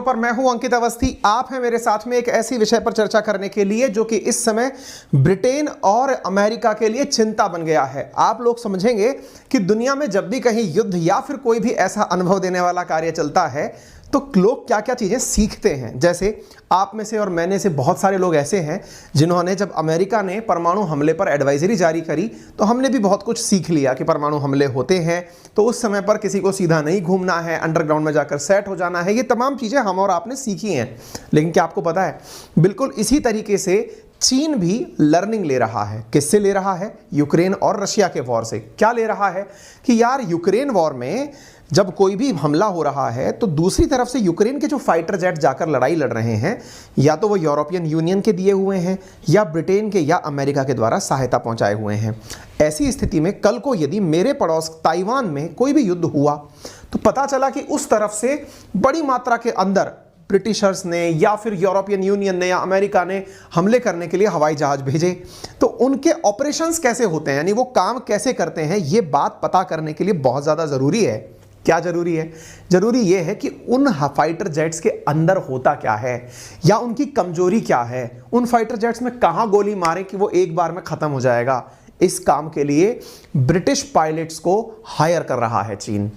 पर मैं हूं अंकित अवस्थी। आप हैं मेरे साथ में एक ऐसी विषय पर चर्चा करने के लिए जो कि इस समय ब्रिटेन और अमेरिका के लिए चिंता बन गया है। आप लोग समझेंगे कि दुनिया में जब भी कहीं युद्ध या फिर कोई भी ऐसा अनुभव देने वाला कार्य चलता है तो लोग क्या क्या चीजें सीखते हैं। जैसे आप में से और मैंने से बहुत सारे लोग ऐसे हैं जिन्होंने जब अमेरिका ने परमाणु हमले पर एडवाइजरी जारी करी तो हमने भी बहुत कुछ सीख लिया कि परमाणु हमले होते हैं तो उस समय पर किसी को सीधा नहीं घूमना है, अंडरग्राउंड में जाकर सेट हो जाना है। ये तमाम चीजें हम और आपने सीखी हैं। लेकिन क्या आपको पता है, बिल्कुल इसी तरीके से चीन भी लर्निंग ले रहा है। किससे ले रहा है? यूक्रेन और रशिया के वॉर से। क्या ले रहा है कि यार यूक्रेन वॉर में जब कोई भी हमला हो रहा है तो दूसरी तरफ से यूक्रेन के जो फाइटर जेट जाकर लड़ाई लड़ रहे हैं या तो वो यूरोपियन यूनियन के दिए हुए हैं या ब्रिटेन के या अमेरिका के द्वारा सहायता पहुंचाए हुए हैं। ऐसी स्थिति में कल को यदि मेरे पड़ोस ताइवान में कोई भी युद्ध हुआ तो पता चला कि उस तरफ से बड़ी मात्रा के अंदर ब्रिटिशर्स ने या फिर यूरोपियन यूनियन ने या अमेरिका ने हमले करने के लिए हवाई जहाज भेजे, तो उनके ऑपरेशंस कैसे होते हैं, यानी वो काम कैसे करते हैं, ये बात पता करने के लिए बहुत ज़्यादा ज़रूरी है। क्या जरूरी है? जरूरी यह है कि उन फाइटर जेट्स के अंदर होता क्या है या उनकी कमजोरी क्या है, उन फाइटर जेट्स में कहां गोली मारे कि वो एक बार में खत्म हो जाएगा। इस काम के लिए ब्रिटिश पायलट्स को हायर कर रहा है चीन,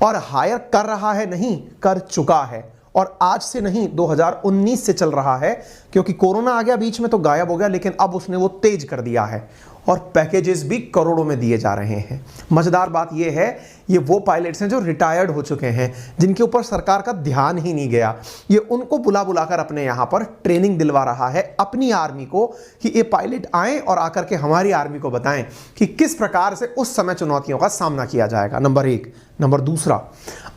और हायर कर रहा है नहीं, कर चुका है। और आज से नहीं, 2019 से चल रहा है, क्योंकि कोरोना आ गया बीच में तो गायब हो गया, लेकिन अब उसने वो तेज कर दिया है और पैकेजेस भी करोड़ों में दिए जा रहे हैं। मजेदार बात यह है, ये वो पायलट्स हैं जो रिटायर्ड हो चुके हैं, जिनके ऊपर सरकार का ध्यान ही नहीं गया। ये उनको बुला बुलाकर अपने यहाँ पर ट्रेनिंग दिलवा रहा है अपनी आर्मी को कि ये पायलट आएं और आकर के हमारी आर्मी को बताएं कि किस प्रकार से उस समय चुनौतियों का सामना किया जाएगा। नंबर एक। नंबर दूसरा,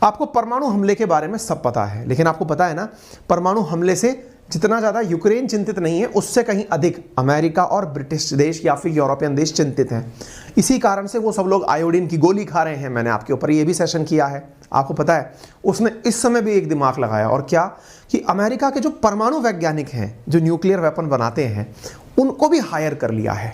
आपको परमाणु हमले के बारे में सब पता है, लेकिन आपको पता है ना, परमाणु हमले से जितना ज़्यादा यूक्रेन चिंतित नहीं है, उससे कहीं अधिक अमेरिका और ब्रिटिश देश या फिर यूरोपियन देश चिंतित हैं। इसी कारण से वो सब लोग आयोडीन की गोली खा रहे हैं। मैंने आपके ऊपर ये भी सेशन किया है, आपको पता है। उसने इस समय भी एक दिमाग लगाया, और क्या कि अमेरिका के जो परमाणु वैज्ञानिक हैं, जो न्यूक्लियर वेपन बनाते हैं, उनको भी हायर कर लिया है।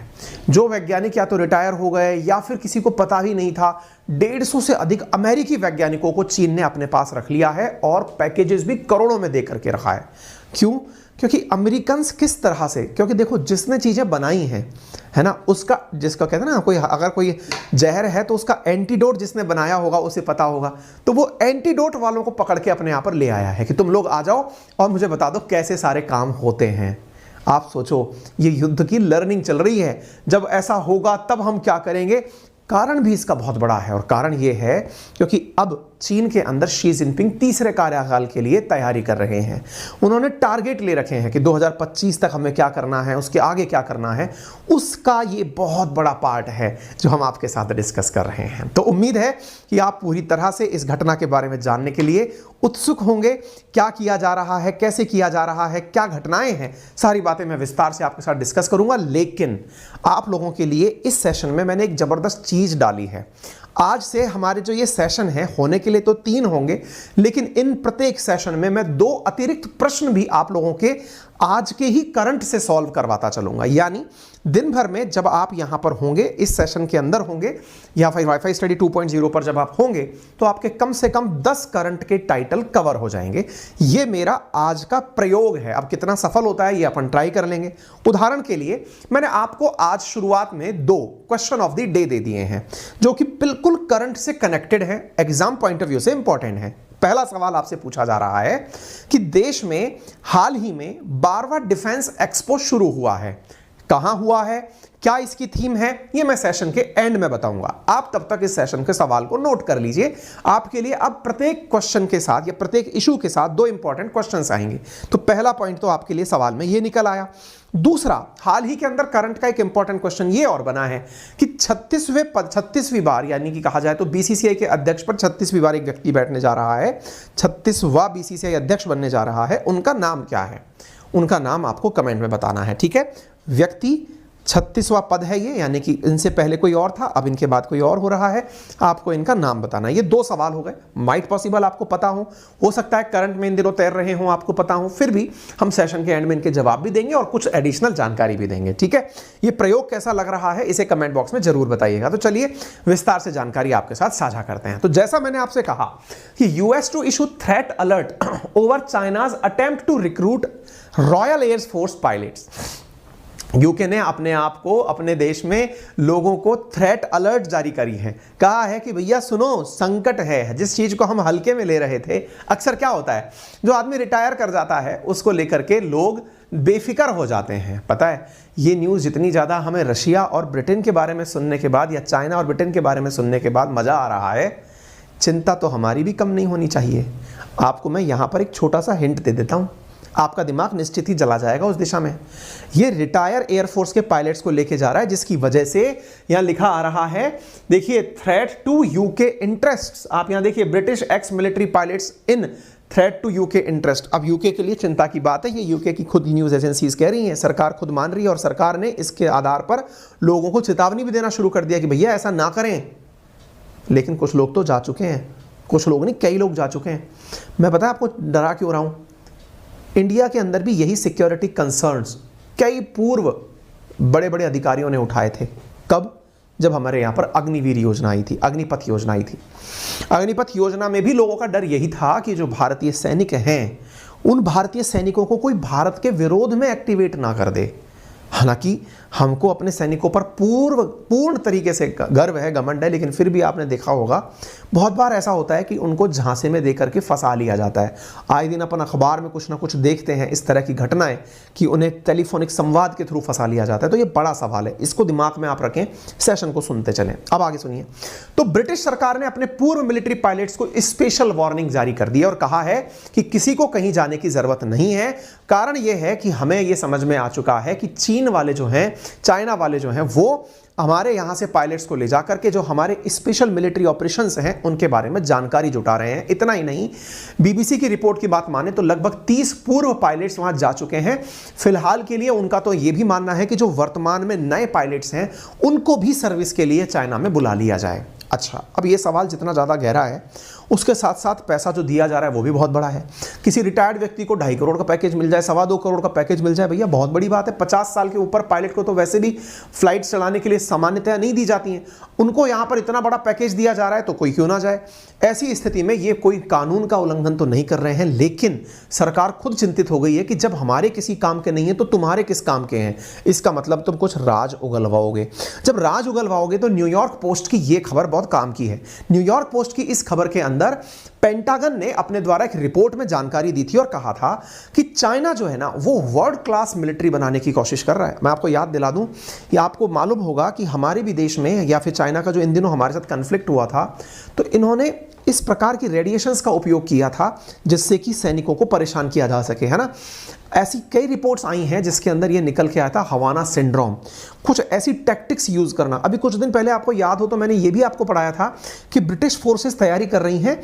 जो वैज्ञानिक या तो रिटायर हो गए या फिर किसी को पता ही नहीं था, 150 से अधिक अमेरिकी वैज्ञानिकों को चीन ने अपने पास रख लिया है और पैकेजेस भी करोड़ों में दे करके रखा है। क्यों? क्योंकि अमेरिकन्स किस तरह से, क्योंकि देखो जिसने चीजें बनाई हैं, है ना, उसका, जिसका कहते हैं ना, कोई अगर कोई जहर है तो उसका एंटीडोट जिसने बनाया होगा उसे पता होगा। तो वो एंटीडोट वालों को पकड़ के अपने यहाँ पर ले आया है कि तुम लोग आ जाओ और मुझे बता दो कैसे सारे काम होते हैं। आप सोचो, ये युद्ध की लर्निंग चल रही है। जब ऐसा होगा तब हम क्या करेंगे। कारण भी इसका बहुत बड़ा है, और कारण ये है क्योंकि अब चीन के अंदर शी जिनपिंग तीसरे कार्यकाल के लिए तैयारी कर रहे हैं। उन्होंने टारगेट ले रखे हैं कि 2025 तक हमें क्या करना है, उसके आगे क्या करना है। उसका ये बहुत बड़ा पार्ट है जो हम आपके साथ डिस्कस कर रहे हैं। तो उम्मीद है कि आप पूरी तरह से इस घटना के बारे में जानने के लिए उत्सुक होंगे। क्या किया जा रहा है, कैसे किया जा रहा है, क्या घटनाएं हैं, सारी बातें मैं विस्तार से आपके साथ डिस्कस करूंगा। लेकिन आप लोगों के लिए इस सेशन में मैंने एक जबरदस्त चीज डाली है। आज से हमारे जो ये सेशन है, होने के लिए तो 3 होंगे, लेकिन इन प्रत्येक सेशन में मैं 2 अतिरिक्त प्रश्न भी आप लोगों के आज के ही करंट से सॉल्व करवाता चलूंगा। यानी दिन भर में जब आप यहां पर होंगे, इस सेशन के अंदर होंगे या फिर वाईफाई स्टडी 2.0 पर जब आप होंगे, तो आपके कम से कम 10 करंट के टाइटल कवर हो जाएंगे। ये मेरा आज का प्रयोग है। अब कितना सफल होता है ये अपन ट्राई कर लेंगे। उदाहरण के लिए मैंने आपको आज शुरुआत में 2 question of the day they दिए हैं जो कि बिल्कुल करंट से कनेक्टेड है, एग्जाम पॉइंट ऑफ व्यू से इंपॉर्टेंट है। पहला सवाल आपसे पूछा जा रहा है कि देश में हाल ही में 12वां डिफेंस एक्सपो शुरू हुआ है। कहां हुआ है, क्या इसकी थीम है, ये मैं सेशन के एंड में बताऊंगा। आप तब तक इस सेशन के सवाल को नोट कर लीजिए। आपके लिए अब प्रत्येक क्वेश्चन के साथ या प्रत्येक इशू के साथ 2 इंपॉर्टेंट क्वेश्चंस आएंगे। तो पहला पॉइंट तो आपके लिए सवाल में ये निकल आया। दूसरा, हाल ही के अंदर करंट का एक इंपॉर्टेंट क्वेश्चन ये और बना है कि 36वीं बार, यानी कि कहा जाए तो बीसीसीआई के अध्यक्ष पर 36वीं बार एक व्यक्ति बैठने जा रहा है, 36वां बीसीसीआई अध्यक्ष बनने जा रहा है। उनका नाम क्या है? उनका नाम आपको कमेंट में बताना है, ठीक है। व्यक्ति, 36वां पद है ये, यानी कि इनसे पहले कोई और था, अब इनके बाद कोई और हो रहा है। आपको इनका नाम बताना है। ये 2 सवाल हो गए। माइट पॉसिबल आपको पता हो सकता है करंट में इन दिनों तैर रहे हों, आपको पता हो, फिर भी हम सेशन के एंड में इनके जवाब भी देंगे और कुछ एडिशनल जानकारी भी देंगे। ठीक है, ये प्रयोग कैसा लग रहा है इसे कमेंट बॉक्स में जरूर बताइएगा। तो चलिए विस्तार से जानकारी आपके साथ साझा करते हैं। तो जैसा मैंने आपसे कहा कि US to issue threat alert over China's attempt to recruit royal air force pilots. UK ने अपने आप को, अपने देश में लोगों को थ्रेट अलर्ट जारी करी है। कहा है कि भैया सुनो, संकट है। जिस चीज को हम हल्के में ले रहे थे, अक्सर क्या होता है, जो आदमी रिटायर कर जाता है उसको लेकर के लोग बेफिक्र हो जाते हैं। पता है, ये न्यूज़ जितनी ज़्यादा हमें रशिया और ब्रिटेन के बारे में सुनने के बाद, या चाइना और ब्रिटेन के बारे में सुनने के बाद मज़ा आ रहा है, चिंता तो हमारी भी कम नहीं होनी चाहिए। आपको मैं यहाँ पर एक छोटा सा हिंट दे देता हूँ, आपका दिमाग निश्चित ही चला जाएगा उस दिशा में। ये रिटायर एयरफोर्स के पायलट्स को लेके जा रहा है, जिसकी वजह से यहां लिखा आ रहा है, देखिए, थ्रेट टू यूके इंटरेस्ट्स। आप यहां देखिए, British ex military pilots in threat to UK interest. अब यूके के लिए चिंता की बात है, ये यूके की खुद न्यूज एजेंसीज कह रही हैं, सरकार खुद मान रही है, और सरकार ने इसके आधार पर लोगों को चेतावनी भी देना शुरू कर दिया कि भैया ऐसा ना करें। लेकिन कुछ लोग तो जा चुके हैं, कुछ लोग नहीं, कई लोग जा चुके हैं। मैं पता है आपको डरा क्यों रहा हूं, इंडिया के अंदर भी यही सिक्योरिटी कंसर्न्स कई पूर्व बड़े बड़े अधिकारियों ने उठाए थे। कब? जब हमारे यहाँ पर अग्निवीर योजना आई थी, अग्निपथ योजना आई थी। अग्निपथ योजना में भी लोगों का डर यही था कि जो भारतीय सैनिक हैं, उन भारतीय सैनिकों को कोई भारत के विरोध में एक्टिवेट ना कर दे। हालांकि हमको अपने सैनिकों पर पूर्ण तरीके से गर्व है, घमंड है, लेकिन फिर भी आपने देखा होगा बहुत बार ऐसा होता है कि उनको झांसे में देकर के फंसा लिया जाता है। आए दिन अपन अखबार में कुछ ना कुछ देखते हैं इस तरह की घटनाएं कि उन्हें टेलीफोनिक संवाद के थ्रू फंसा लिया जाता है। तो ये बड़ा सवाल है, इसको दिमाग में आप रखें, सेशन को सुनते चलें। अब आगे सुनिए। तो ब्रिटिश सरकार ने अपने पूर्व मिलिट्री पायलट्स को स्पेशल वार्निंग जारी कर दी और कहा है कि किसी को कहीं जाने की जरूरत नहीं है। कारण यह है कि हमें यह समझ में आ चुका है कि चीन वाले जो हैं, चाइना वाले जो हैं, वो हमारे यहां से पायलट्स को ले जाकर के जो हमारे स्पेशल मिलिट्री ऑपरेशंस हैं उनके बारे में जानकारी जुटा रहे हैं। इतना ही नहीं, बीबीसी की रिपोर्ट की बात माने तो लगभग 30 पूर्व पायलट्स वहां जा चुके हैं। फिलहाल के लिए उनका तो यह भी मानना है कि जो वर्तमान में नए पायलट्स हैं उनको भी सर्विस के लिए चाइना में बुला लिया जाए। अच्छा, अब ये सवाल जितना ज़्यादा गहरा है, उसके साथ साथ पैसा जो दिया जा रहा है वो भी बहुत बड़ा है। किसी रिटायर्ड व्यक्ति को 2.5 करोड़ का पैकेज मिल जाए, 2.25 करोड़ का पैकेज मिल जाए, भैया बहुत बड़ी बात है। 50 साल के ऊपर पायलट को तो वैसे भी फ्लाइट चलाने के लिए सामान्यतः नहीं दी जाती हैं, उनको यहाँ पर इतना बड़ा पैकेज दिया जा रहा है तो कोई क्यों ना जाए। ऐसी स्थिति में ये कोई कानून का उल्लंघन तो नहीं कर रहे हैं, लेकिन सरकार खुद चिंतित हो गई है कि जब हमारे किसी काम के नहीं है तो तुम्हारे किस काम के हैं। इसका मतलब तुम कुछ राज उगलवाओगे। जब राज उगलवाओगे तो न्यूयॉर्क पोस्ट की ये खबर बहुत काम की है। न्यूयॉर्क पोस्ट की इस खबर के अंदर पेंटागन ने अपने द्वारा एक रिपोर्ट में जानकारी दी थी और कहा था कि चाइना जो है ना, वो वर्ल्ड क्लास मिलिट्री बनाने की कोशिश कर रहा है। मैं आपको याद दिला दूं, ये आपको मालूम होगा कि हमारे भी देश में, या फिर चाइना का जो इन दिनों हमारे साथ कन्फ्लिक्ट हुआ था, तो इन्होंने इस प्रकार की रेडिएशंस का उपयोग किया था जिससे कि सैनिकों को परेशान किया जा सके, है ना। ऐसी कई रिपोर्ट्स आई हैं जिसके अंदर ये निकल के आया था हवाना सिंड्रोम, कुछ ऐसी टैक्टिक्स यूज करना। अभी कुछ दिन पहले आपको याद हो तो मैंने ये भी आपको पढ़ाया था कि ब्रिटिश फोर्सेस तैयारी कर रही हैं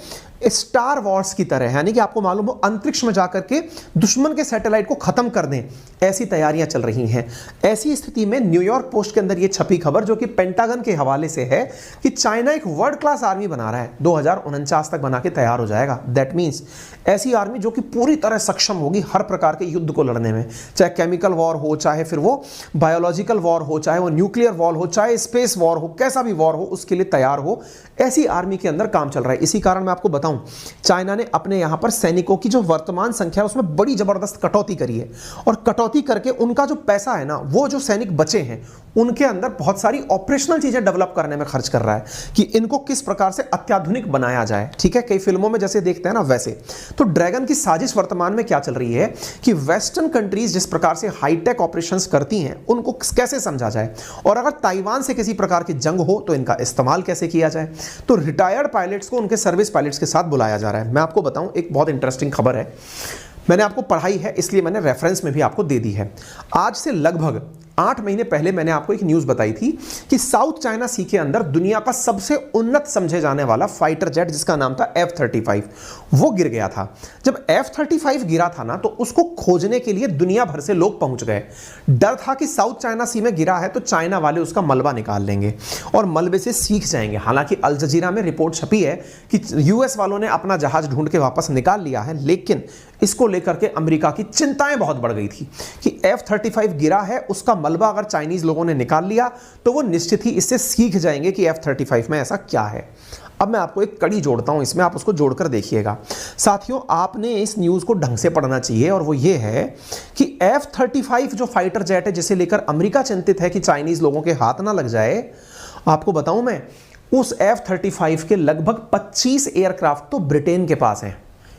स्टार वॉर्स की तरह, यानी कि आपको मालूम हो अंतरिक्ष में जाकर के दुश्मन के सैटेलाइट को खत्म कर दें, ऐसी तैयारियां चल रही हैं। ऐसी स्थिति में न्यूयॉर्क पोस्ट के अंदर ये छपी खबर, जो कि पेंटागन के हवाले से है, कि चाइना एक वर्ल्ड क्लास आर्मी बना रहा है, 2049 तक बना के तैयार हो जाएगा। दैट मीन्स ऐसी आर्मी जो कि पूरी तरह सक्षम होगी हर प्रकार के युद्ध को लड़ने में, चाहे केमिकल वॉर हो, चाहे फिर वो बायोलॉजिकल वॉर हो, चाहे वो न्यूक्लियर वॉर हो, चाहे स्पेस वॉर हो, कैसा भी वॉर हो उसके लिए तैयार हो। ऐसी आर्मी के अंदर काम चल रहा है। इसी कारण मैं आपको बताऊं, चाइना ने अपने यहां पर सैनिकों की जो वर्तमान संख्या है उसमें बड़ी जबरदस्त कटौती करी है, और कटौती करके उनका जो पैसा है ना, वो जो सैनिक बचे हैं उनके अंदर बहुत सारी ऑपरेशनल चीजें डेवलप करने में खर्च कर रहा है कि इनको किस प्रकार से अत्याधुनिक बनाया जाए। ठीक है, कई फिल्मों में जैसे देखते हैं ना वैसे। तो ड्रैगन की साजिश वर्तमान में क्या चल रही है कि वेस्टर्न कंट्रीज जिस प्रकार से हाईटेक ऑपरेशंस करती हैं उनको कैसे समझा जाए, और अगर ताइवान से किसी प्रकार की जंग हो तो इनका इस्तेमाल कैसे किया जाए। तो रिटायर्ड पायलट्स को उनके सर्विस पायलट्स के साथ बुलाया जा रहा है। मैं आपको बताऊं, एक बहुत इंटरेस्टिंग खबर है, मैंने आपको पढ़ाई है इसलिए मैंने रेफरेंस में भी आपको दे दी है। आज से लगभग 8 महीने पहले मैंने आपको एक न्यूज बताई थी कि साउथ चाइना सी के अंदर दुनिया का सबसे उन्नत समझे जाने वाला फाइटर जेट जिसका नाम था F-35 वो गिर गया था। जब F-35 गिरा था ना तो उसको खोजने के लिए दुनिया भर से लोग पहुंच गए। डर था कि साउथ चाइना सी में गिरा है तो चाइना वाले उसका मलबा निकाल लेंगे और मलबे से सीख जाएंगे। हालांकि अल जजीरा में रिपोर्ट छपी है कि यूएस वालों ने अपना जहाज ढूंढ के वापस निकाल लिया है, लेकिन इसको लेकर के अमेरिका की चिंताएं बहुत बढ़ गई थी कि F-35 गिरा है, उसका मलबा अगर चाइनीज लोगों ने निकाल लिया तो वो निश्चित ही इससे सीख जाएंगे कि F-35 में ऐसा क्या है। अब मैं आपको एक कड़ी जोड़ता हूं, इसमें आप उसको जोड़कर देखिएगा। साथियों, आपने इस न्यूज़ को ढंग से पढ़ना चाहिए और वो ये है कि F-35 जो फाइटर जेट है जिसे लेकर अमेरिका चिंतित है कि चाइनीज लोगों के हाथ ना लग जाए, आपको बताऊं मैं, उस F-35 के लगभग 25 एयरक्राफ्ट तो ब्रिटेन के पास हैं,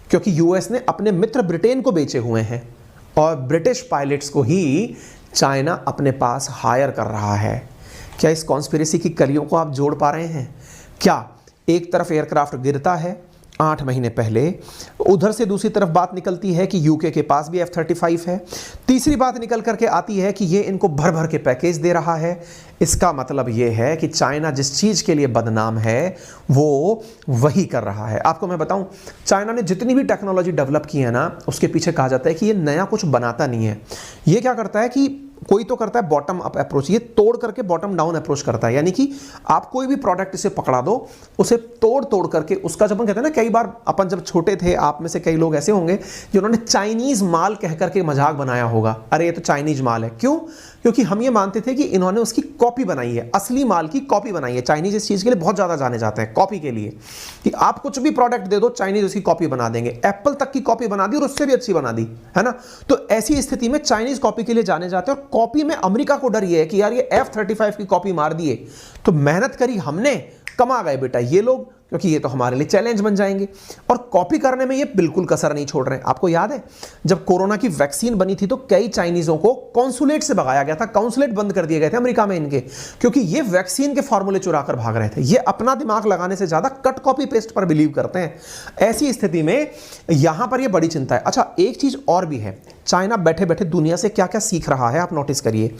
क्योंकि यूएस ने अपने मित्र ब्रिटेन को बेचे हुए हैं और ब्रिटिश पायलट्स को ही चाइना अपने पास हायर कर रहा है। क्या इस कॉन्स्पिरेसी की कलियों को आप जोड़ पा रहे हैं? क्या एक तरफ एयरक्राफ्ट गिरता है 8 महीने पहले, उधर से दूसरी तरफ बात निकलती है कि यूके के पास भी F-35 है, तीसरी बात निकल करके आती है कि ये इनको भर भर के पैकेज दे रहा है। इसका मतलब ये है कि चाइना जिस चीज़ के लिए बदनाम है वो वही कर रहा है। आपको मैं बताऊं, चाइना ने जितनी भी टेक्नोलॉजी डेवलप की है ना, उसके पीछे कहा जाता है कि ये नया कुछ बनाता नहीं है। ये क्या करता है कि कोई तो करता है बॉटम अप अप्रोच, ये तोड़ करके बॉटम डाउन अप्रोच करता है। यानी कि आप कोई भी प्रोडक्ट इसे पकड़ा दो, उसे तोड़ तोड़ करके उसका, जब हम कहते हैं ना, कई बार अपन जब छोटे थे, आप में से कई लोग ऐसे होंगे जिन्होंने चाइनीज माल कह करके मजाक बनाया होगा, अरे ये तो चाइनीज माल है। क्यों? क्योंकि हम ये मानते थे कि इन्होंने उसकी कॉपी बनाई है, असली माल की कॉपी बनाई है। चाइनीज इस चीज़ के लिए बहुत ज़्यादा जाने जाते हैं, कॉपी के लिए, कि आप कुछ भी प्रोडक्ट दे दो चाइनीज उसकी कॉपी बना देंगे। एप्पल तक की कॉपी बना दी और उससे भी अच्छी बना दी, है ना। तो ऐसी स्थिति में चाइनीज कॉपी के लिए जाने जाते हैं और कॉपी में अमेरिका को डर ये है कि यार ये F-35 की कॉपी मार दिए तो मेहनत करी हमने, कमा गए बेटा ये लोग, क्योंकि ये तो हमारे लिए चैलेंज बन जाएंगे। और कॉपी करने में ये बिल्कुल कसर नहीं छोड़ रहे हैं। आपको याद है जब कोरोना की वैक्सीन बनी थी तो कई चाइनीजों को कॉन्सुलेट से भगाया गया था, काउंसुलेट बंद कर दिए गए थे अमेरिका में इनके, क्योंकि ये वैक्सीन के फॉर्मूले चुरा कर भाग रहे थे। ये अपना दिमाग लगाने से ज्यादा कट कॉपी पेस्ट पर बिलीव करते हैं। ऐसी स्थिति में यहां पर यह बड़ी चिंता है। अच्छा, एक चीज और भी है, चाइना बैठे बैठे दुनिया से क्या क्या सीख रहा है, आप नोटिस करिए।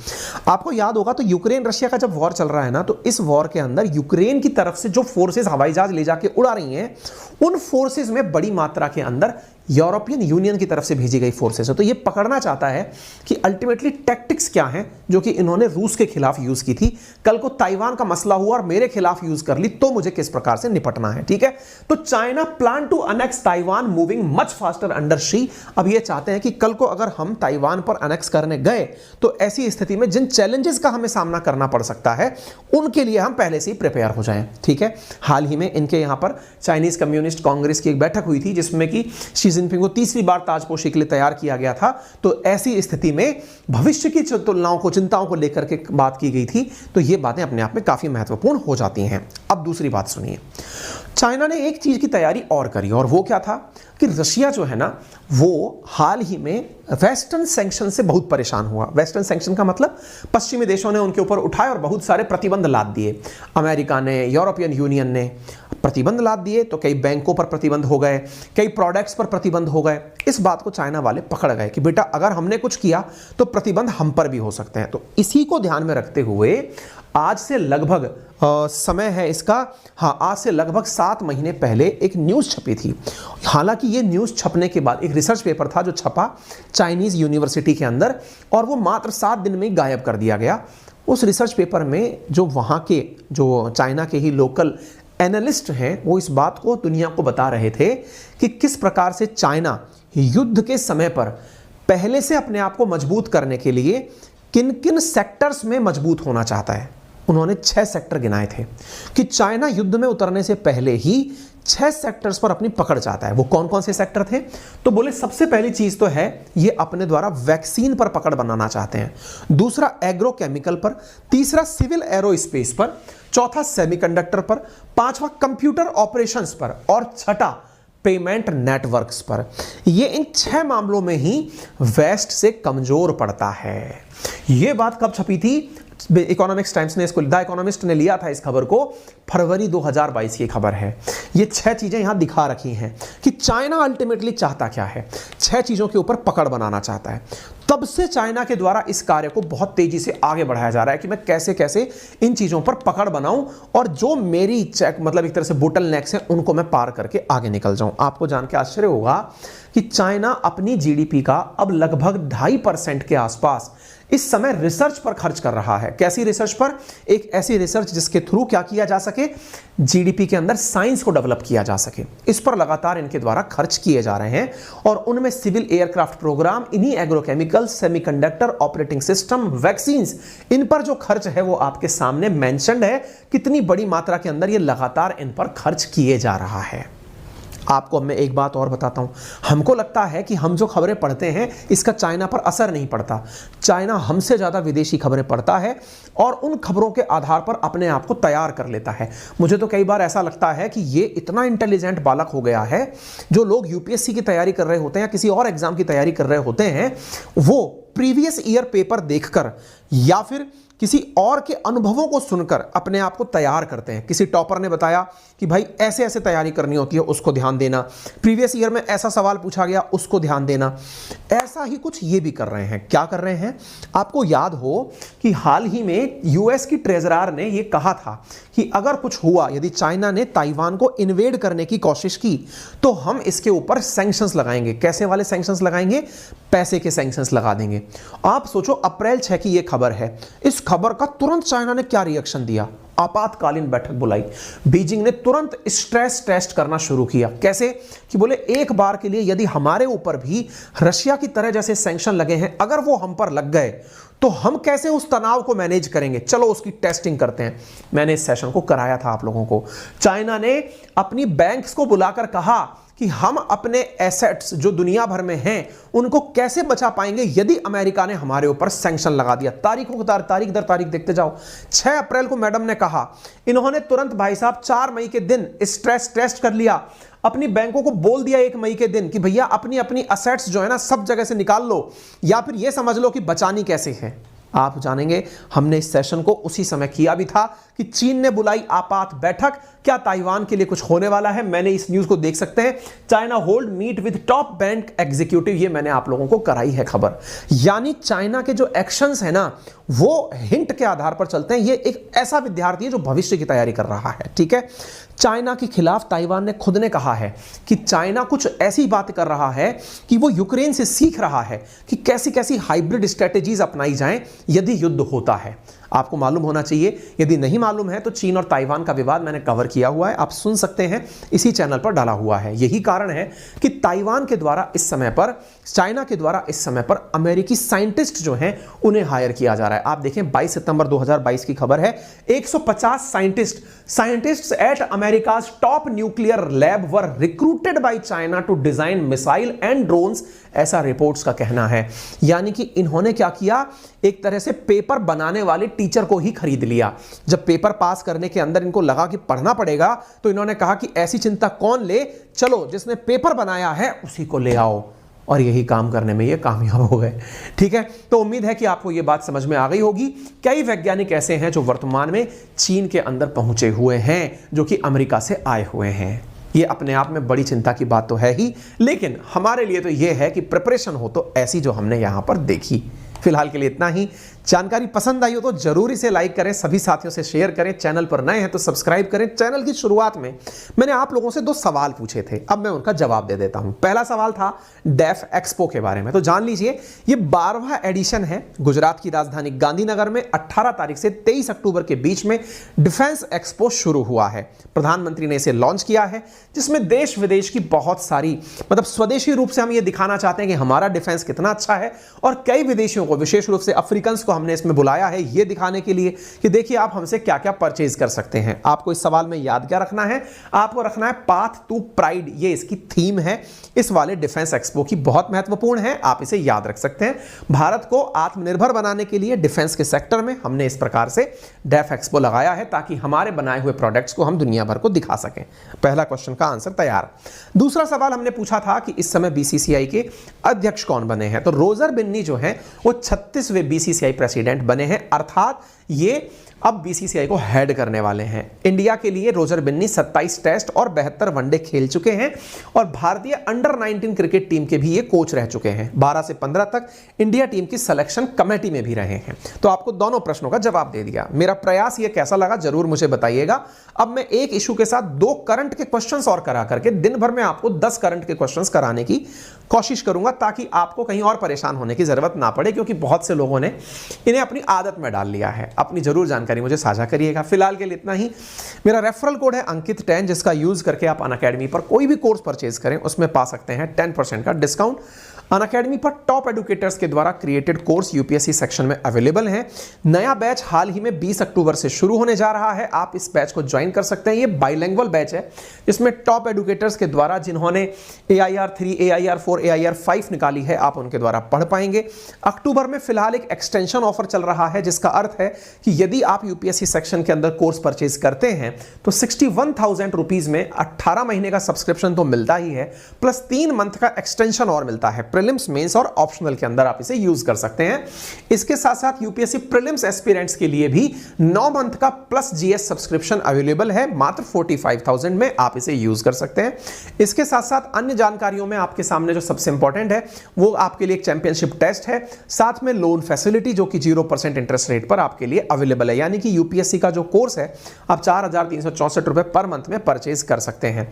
आपको याद होगा तो यूक्रेन रशिया का जब वॉर चल रहा है ना, तो इस वॉर के अंदर यूक्रेन की तरफ से जो फोर्सेस हवाई जहाज ले जाके उड़ा रही हैं, उन फोर्सेस में बड़ी मात्रा के अंदर यूरोपियन यूनियन की तरफ से भेजी गई फोर्सेस है। तो ये पकड़ना चाहता है कि अल्टीमेटली टैक्टिक्स क्या हैं जो कि इन्होंने रूस के खिलाफ यूज की थी। कल को ताइवान का मसला हुआ और मेरे खिलाफ यूज कर ली तो मुझे किस प्रकार से निपटना है, ठीक है। तो China plan to annex Taiwan moving much faster under Xi. अब ये चाहते हैं कि कल को अगर हम ताइवान पर अनेक्स करने गए तो ऐसी स्थिति में जिन चैलेंजेस का हमें सामना करना पड़ सकता है उनके लिए हम पहले से ही प्रिपेयर हो जाएं, ठीक है। हाल ही में इनके यहां पर चाइनीज कम्युनिस्ट कांग्रेस की एक बैठक हुई थी जिसमें कि शी जिनपिंग को तीसरी बार ताजपोशी के लिए तैयार किया गया था। तो ऐसी स्थिति में भविष्य की तुलनाओं को, चिंताओं को लेकर के बात की गई थी। तो ये बातें अपने आप में काफी महत्वपूर्ण हो जाती हैं। अब दूसरी बात सुनिए, चाइना ने एक चीज की तैयारी और करी और वो क्या था कि रशिया जो है ना वो हाल ही में वेस्टर्न सैंक्शन से बहुत परेशान हुआ। वेस्टर्न सैंक्शन का मतलब पश्चिमी देशों ने उनके ऊपर उठाए और बहुत सारे प्रतिबंध लाद दिए। अमेरिका ने, यूरोपियन यूनियन ने प्रतिबंध लाद दिए तो कई बैंकों पर प्रतिबंध हो गए, कई प्रोडक्ट्स पर प्रतिबंध हो गए। इस बात को चाइना वाले पकड़ गए कि बेटा अगर हमने कुछ किया तो प्रतिबंध हम पर भी हो सकते हैं। तो इसी को ध्यान में रखते हुए आज से लगभग समय है इसका, हाँ, आज से लगभग 7 महीने पहले एक न्यूज़ छपी थी। हालांकि ये न्यूज़ छपने के बाद एक रिसर्च पेपर था जो छपा चाइनीज़ यूनिवर्सिटी के अंदर और वो मात्र 7 दिन में गायब कर दिया गया। उस रिसर्च पेपर में जो वहाँ के, जो चाइना के ही लोकल एनालिस्ट हैं, वो इस बात को दुनिया को बता रहे थे कि किस प्रकार से चाइना युद्ध के समय पर पहले से अपने आप को मजबूत करने के लिए किन किन सेक्टर्स में मजबूत होना चाहता है। उन्होंने 6 सेक्टर गिनाए थे कि चाइना युद्ध में उतरने से पहले ही 6 सेक्टर्स पर अपनी पकड़ चाहता है। वो कौन कौन से सेक्टर थे? तो बोले सबसे पहली चीज तो है ये अपने द्वारा वैक्सीन पर पकड़ बनाना चाहते हैं, दूसरा एग्रोकेमिकल पर, तीसरा सिविल एरोस्पेस पर, चौथा सेमीकंडक्टर पर, पांचवा कंप्यूटर ऑपरेशंस पर और छठा पेमेंट नेटवर्क्स पर। ये इन 6 मामलों में ही वेस्ट से कमजोर पड़ता है। ये बात कब छपी थी? इकोनॉमिक्स टाइम्स ने इसको, द इकोनॉमिस्ट ने लिया था इस खबर को, फरवरी 2022 की खबर है। ये 6 चीजें यहां दिखा रखी हैं कि चाइना अल्टीमेटली चाहता क्या है। 6 चीजों के ऊपर पकड़ बनाना चाहता है। तब से चाइना के द्वारा इस कार्य को बहुत तेजी से आगे बढ़ाया जा रहा है कि मैं कैसे कैसे इन चीजों पर पकड़ बनाऊं और जो मेरी चेक मतलब एक तरह से बोटल नेक्स है उनको मैं पार करके आगे निकल जाऊं। आपको जान के आश्चर्य होगा कि चाइना अपनी जीडीपी का अब लगभग 2.5% के आसपास इस समय रिसर्च पर खर्च कर रहा है। कैसी रिसर्च पर? एक ऐसी रिसर्च जिसके थ्रू क्या किया जा सके, जीडीपी के अंदर साइंस को डेवलप किया जा सके। इस पर लगातार इनके द्वारा खर्च किए जा रहे हैं और उनमें सिविल एयरक्राफ्ट प्रोग्राम, इन्हीं agrochemical, semiconductor, operating system, vaccines, इन पर जो खर्च है वो आपके सामने मेंशन्ड है। कितनी बड़ी मात्रा के अंदर ये लगातार इन पर खर्च किए जा रहा है। आपको अब मैं एक बात और बताता हूं, हमको लगता है कि हम जो खबरें पढ़ते हैं इसका चाइना पर असर नहीं पड़ता। चाइना हमसे ज्यादा विदेशी खबरें पढ़ता है और उन खबरों के आधार पर अपने आप को तैयार कर लेता है। मुझे तो कई बार ऐसा लगता है कि ये इतना इंटेलिजेंट बालक हो गया है, जो लोग यूपीएससी की तैयारी कर रहे होते हैं या किसी और एग्जाम की तैयारी कर रहे होते हैं, वो प्रीवियस ईयर पेपर देखकर या फिर किसी और के अनुभवों को सुनकर अपने आप को तैयार करते हैं। किसी टॉपर ने बताया कि भाई ऐसे ऐसे तैयारी करनी होती है, उसको ध्यान देना, प्रीवियस ईयर में ऐसा सवाल पूछा गया, उसको ध्यान देना। ऐसा ही कुछ ये भी कर रहे हैं। क्या कर रहे हैं? आपको याद हो कि हाल ही में यूएस की ट्रेजरर ने यह कहा था कि अगर कुछ हुआ, यदि चाइना ने ताइवान को इन्वेड करने की कोशिश की, तो हम इसके ऊपर सैंक्शंस लगाएंगे। कैसे वाले सैंक्शंस लगाएंगे? पैसे के सैंक्शंस लगा देंगे। आप सोचो, अप्रैल 6 की यह खबर है। इस खबर का तुरंत चाइना ने क्या रिएक्शन दिया? आपातकालीन बैठक बुलाई। बीजिंग ने तुरंत स्ट्रेस टेस्ट करना शुरू किया। कैसे? कि बोले एक बार के लिए यदि हमारे ऊपर भी रशिया की तरह जैसे सैंक्शन लगे हैं, अगर वो हम पर लग गए तो हम कैसे उस तनाव को मैनेज करेंगे, चलो उसकी टेस्टिंग करते हैं। मैंने इस सेशन को कराया था आप लोगों को। चाइना ने अपनी बैंक्स को बुलाकर कहा कि हम अपने एसेट्स जो दुनिया भर में हैं उनको कैसे बचा पाएंगे यदि अमेरिका ने हमारे ऊपर सैंक्शन लगा दिया। तारीखों तारीख दर तारीख देखते जाओ। 6 अप्रैल को मैडम ने कहा, इन्होंने तुरंत भाई साहब 4 मई के दिन स्ट्रेस टेस्ट कर लिया, अपनी बैंकों को बोल दिया 1 मई के दिन कि भैया अपनी अपनी असेट्स जो है ना सब जगह से निकाल लो, या फिर यह समझ लो कि बचानी कैसे है। आप जानेंगे, हमने इस सेशन को उसी समय किया भी था कि चीन ने बुलाई आपात बैठक। क्या ताइवान के लिए कुछ होने वाला है? मैंने इस न्यूज को देख सकते हैं, China hold meet with top bank executive, ये मैंने आप लोगों को कराई है खबर। यानी चाइना के जो एक्शंस है ना, वो हिंट के आधार पर चलते हैं। ये एक ऐसा विद्यार्थी है जो भविष्य की तैयारी कर रहा है। ठीक है, चाइना के खिलाफ ताइवान ने खुद ने कहा है कि चाइना कुछ ऐसी बात कर रहा है कि वो यूक्रेन से सीख रहा है कि कैसी कैसी हाइब्रिड स्ट्रेटेजीज अपनाई जाएं यदि युद्ध होता है। आपको मालूम होना चाहिए, यदि नहीं मालूम है तो चीन और ताइवान का विवाद मैंने कवर किया हुआ है, आप सुन सकते हैं, इसी चैनल पर डाला हुआ है। यही कारण है कि ताइवान के द्वारा इस समय पर, चाइना के द्वारा इस समय पर अमेरिकी साइंटिस्ट जो हैं उन्हें हायर किया जा रहा है। आप देखें 22 सितंबर 2022 की खबर है, 150 scientists at America's top nuclear lab were recruited by China to design missile and drones, ऐसा रिपोर्ट्स का कहना है। यानी कि इन्होंने क्या किया, एक तरह से पेपर बनाने वाले टीचर को ही खरीद लिया। जब पेपर पास करने के अंदर इनको लगा कि पढ़ना पड़ेगा, तो इन्होंने कहा कि ऐसी चिंता कौन ले, चलो जिसने पेपर बनाया है उसी को ले आओ, और यही काम करने में ये कामयाब हो गए। ठीक है, तो उम्मीद है कि आपको ये बात समझ में आ गई होगी। कई वैज्ञानिक ऐसे हैं जो वर्तमान में चीन के अंदर पहुंचे हुए हैं, जो कि अमेरिका से आए हुए हैं। ये अपने आप में बड़ी चिंता की बात तो है ही, लेकिन हमारे लिए तो ये है कि प्रिपरेशन हो तो ऐसी जो हमने यहां पर देखी। फिलहाल के लिए इतना ही। जानकारी पसंद आई हो तो जरूर इसे लाइक करें, सभी साथियों से शेयर करें, चैनल पर नए हैं तो सब्सक्राइब करें। चैनल की शुरुआत में मैंने आप लोगों से 2 सवाल पूछे थे, अब मैं उनका जवाब दे देता हूं। पहला सवाल था डेफ एक्सपो के बारे में, तो जान लीजिए ये 12वां एडिशन है। गुजरात की राजधानी गांधीनगर में 18 तारीख से 23 अक्टूबर के बीच में डिफेंस एक्सपो शुरू हुआ है। प्रधानमंत्री ने इसे लॉन्च किया है, जिसमें देश विदेश की बहुत सारी, मतलब स्वदेशी रूप से हम ये दिखाना चाहते हैं कि हमारा डिफेंस कितना अच्छा है, और कई विदेशियों को, विशेष रूप से अफ्रीकन्स को हमने इसमें बुलाया है ये दिखाने के लिए कि देखिए आप हमसे क्या क्या परचेज कर सकते हैं। आपको इस सवाल में याद क्या रखना है? आपको रखना है पाथ टू प्राइड, ये इसकी थीम है इस वाले डिफेंस एक्सपो की, बहुत महत्वपूर्ण है, आप इसे याद रख सकते हैं। भारत को आत्मनिर्भर बनाने के लिए डिफेंस के सेक्टर में हमने इस प्रकार से डेफ एक्सपो लगाया है, ताकि हमारे बनाए हुए प्रोडक्ट्स को हम दुनिया भर को दिखा सकें। पहला क्वेश्चन का आंसर तैयार। दूसरा सवाल हमने पूछा था कि इस समय बीसीसीआई के अध्यक्ष कौन बने हैं, तो रोजर बिन्नी जो है वो 36वें बीसीसीआई प्रेसिडेंट बने हैं, अर्थात ये अब बीसीसीआई को हेड करने वाले हैं। इंडिया के लिए रोजर बिन्नी 27 टेस्ट और 72 वनडे खेल चुके हैं और भारतीय अंडर 19 क्रिकेट टीम के भी ये कोच रह चुके हैं। 12 से 15 तक इंडिया टीम की सिलेक्शन कमेटी में भी रहे हैं। तो आपको दोनों प्रश्नों का जवाब दे दिया। मेरा प्रयास ये कैसा लगा जरूर मुझे बताइएगा। अब मैं एक इशू के साथ 2 करंट के क्वेश्चंस और करा करके दिन भर में आपको 10 करंट के क्वेश्चंस कराने की कोशिश करूंगा, ताकि आपको कहीं और परेशान होने की जरूरत ना पड़े, क्योंकि बहुत से लोगों ने इन्हें अपनी आदत में डाल लिया है। अपनी जरूर जानकारी मुझे साझा करिएगा। फिलहाल के लिए इतना ही। मेरा रेफरल कोड है अंकित 10, जिसका यूज करके आप अनअकैडमी पर कोई भी कोर्स परचेज करें उसमें पा सकते हैं 10% का डिस्काउंट। अनअकैडमी पर टॉप एडुकेटर्स के द्वारा क्रिएटेड कोर्स यूपीएससी सेक्शन में अवेलेबल है। नया बैच हाल ही में 20 अक्टूबर से शुरू होने जा रहा है। आप इस बैच को ज्वाइन कर सकते हैं। ये बाइलिंगुअल बैच है, जिसमें टॉप एडुकेटर्स के द्वारा जिन्होंने AIR 3, AIR 4, AIR 5 निकाली है, आप उनके द्वारा पढ़ पाएंगे। अक्टूबर में फिलहाल एक एक्सटेंशन ऑफर चल रहा है, जिसका अर्थ है कि यदि आप यूपीएससी सेक्शन के अंदर कोर्स परचेज करते हैं तो 61,000 रुपीज में 18 महीने का सब्सक्रिप्शन तो मिलता ही है, प्लस 3 मंथ का एक्सटेंशन और मिलता है। प्रीलिम्स, मेंस और ऑप्शनल के अंदर आप इसे यूज कर सकते हैं। इसके साथ साथ यूपीएससी प्रीलिम्स एस्पिरेंट्स के लिए भी 9 मंथ का प्लस जीएस सब्सक्रिप्शन अवेलेबल है, मात्र 45,000 में आप इसे यूज कर सकते हैं। इसके साथ साथ अन्य जानकारियों में आपके सामने जो सबसे इंपॉर्टेंट है वो आपके लिए एक चैंपियनशिप टेस्ट है, साथ में लोन फैसिलिटी जो कि 0% इंटरेस्ट रेट पर आपके लिए अवेलेबल है। यानी कि यूपीएससी का जो कोर्स है आप 4,364 रुपए पर मंथ में परचेज कर सकते हैं।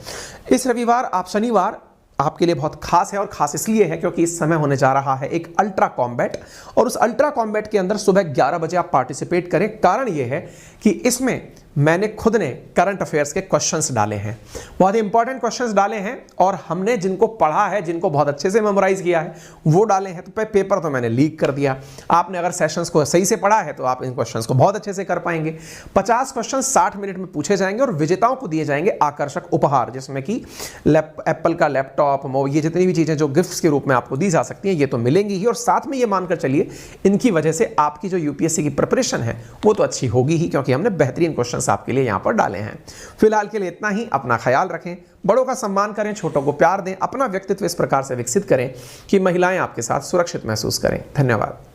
इस रविवार आप शनिवार आपके लिए बहुत खास है, और खास इसलिए है क्योंकि इस समय होने जा रहा है एक अल्ट्रा कॉम्बैट, और उस अल्ट्रा कॉम्बैट के अंदर सुबह 11 बजे आप पार्टिसिपेट करें। कारण यह है कि इसमें मैंने खुद ने करंट अफेयर्स के क्वेश्चंस डाले हैं, बहुत ही इंपॉर्टेंट क्वेश्चंस डाले हैं, और हमने जिनको पढ़ा है, जिनको बहुत अच्छे से मेमोराइज किया है वो डाले हैं। तो पेपर तो मैंने लीक कर दिया। आपने अगर सेशंस को सही से पढ़ा है तो आप इन क्वेश्चंस को बहुत अच्छे से कर पाएंगे। 50 क्वेश्चन 60 मिनट में पूछे जाएंगे और विजेताओं को दिए जाएंगे आकर्षक उपहार, जिसमें कि एप्पल का लैपटॉप, ये जितनी भी चीजें जो गिफ्ट्स के रूप में आपको दी जा सकती हैं ये तो मिलेंगी ही, और साथ में ये मानकर चलिए इनकी वजह से आपकी जो यूपीएससी की प्रिपरेशन है वो तो अच्छी होगी ही, क्योंकि हमने बेहतरीन क्वेश्चन आपके लिए यहां पर डाले हैं। फिलहाल के लिए इतना ही। अपना ख्याल रखें, बड़ों का सम्मान करें, छोटों को प्यार दें, अपना व्यक्तित्व इस प्रकार से विकसित करें कि महिलाएं आपके साथ सुरक्षित महसूस करें। धन्यवाद।